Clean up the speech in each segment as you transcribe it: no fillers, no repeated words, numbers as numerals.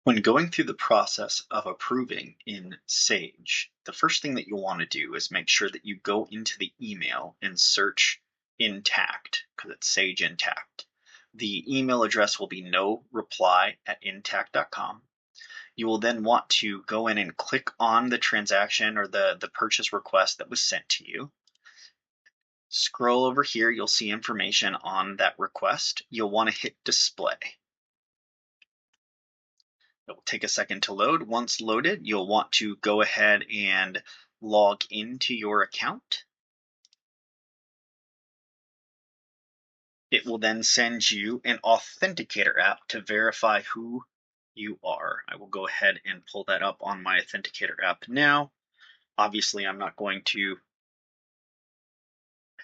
When going through the process of approving in Sage, the first thing that you'll want to do is make sure that you go into the email and search Intacct because it's Sage Intacct. The email address will be no reply@intacct.com. You will then want to go in and click on the transaction or the purchase request that was sent to you. Scroll over here, you'll see information on that request. You'll want to hit display. It will take a second to load. Once loaded, you'll want to go ahead and log into your account. It will then send you an authenticator app to verify who you are. I will go ahead and pull that up on my authenticator app now. Obviously, I'm not going to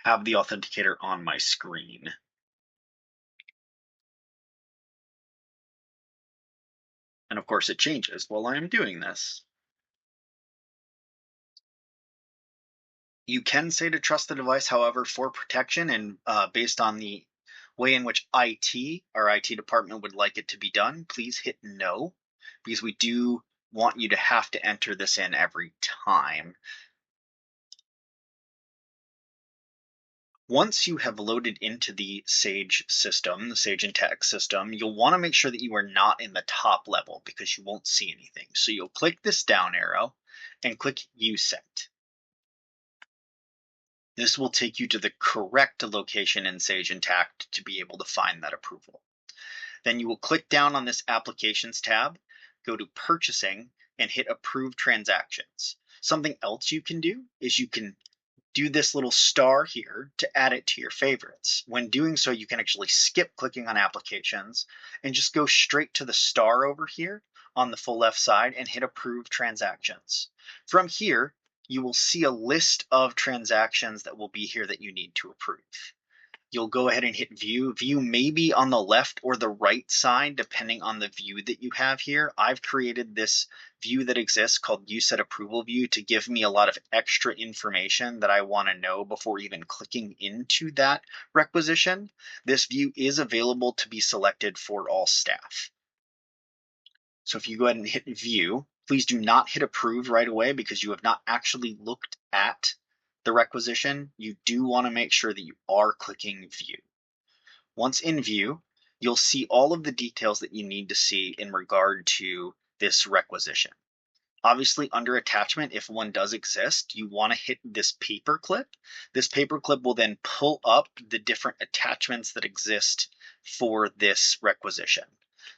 have the authenticator on my screen. And of course, it changes while I am doing this. You can say to trust the device, however, for protection and based on the way in which our IT department would like it to be done, please hit no, because we do want you to have to enter this in every time. Once you have loaded into the Sage system, the Sage Intacct system, you'll want to make sure that you are not in the top level because you won't see anything. So you'll click this down arrow and click Use Sent. This will take you to the correct location in Sage Intacct to be able to find that approval. Then you will click down on this Applications tab, go to Purchasing, and hit Approve Transactions. Something else you can do is you can do this little star here to add it to your favorites. When doing so, you can actually skip clicking on Applications and just go straight to the star over here on the full left side and hit Approve Transactions. From here, you will see a list of transactions that will be here that you need to approve. You'll go ahead and hit View. View may be on the left or the right side, depending on the view that you have here. I've created this view that exists called USET Approval View to give me a lot of extra information that I want to know before even clicking into that requisition. This view is available to be selected for all staff. So if you go ahead and hit View, please do not hit Approve right away because you have not actually looked at the requisition. You do want to make sure that you are clicking View. Once in View, you'll see all of the details that you need to see in regard to this requisition. Obviously, under attachment, if one does exist, you want to hit this paperclip. This paperclip will then pull up the different attachments that exist for this requisition.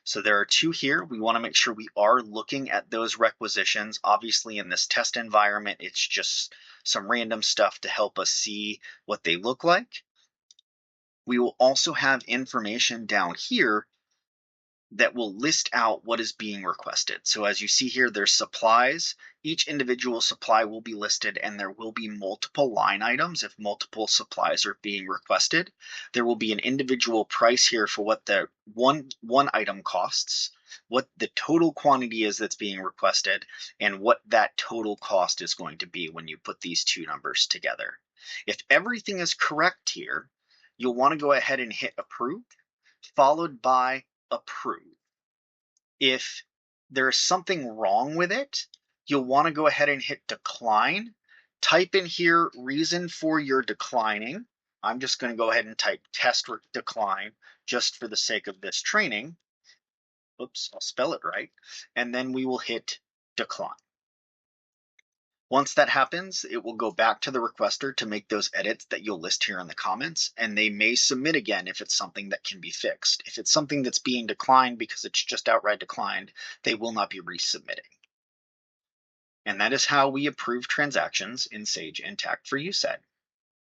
So there are two here. We want to make sure we are looking at those requisitions. Obviously, in this test environment, it's just some random stuff to help us see what they look like. We will also have information down here that will list out what is being requested. So as you see here, there's supplies. Each individual supply will be listed and there will be multiple line items if multiple supplies are being requested. There will be an individual price here for what the one item costs, what the total quantity is that's being requested, and what that total cost is going to be when you put these two numbers together. If everything is correct here, you'll want to go ahead and hit approve, followed by approve. If there's something wrong with it, you'll want to go ahead and hit decline. Type in here reason for your declining. I'm just going to go ahead and type test decline just for the sake of this training. Oops, I'll spell it right. And then we will hit decline. Once that happens, it will go back to the requester to make those edits that you'll list here in the comments, and they may submit again if it's something that can be fixed. If it's something that's being declined because it's just outright declined, they will not be resubmitting. And that is how we approve transactions in Sage Intacct for USET.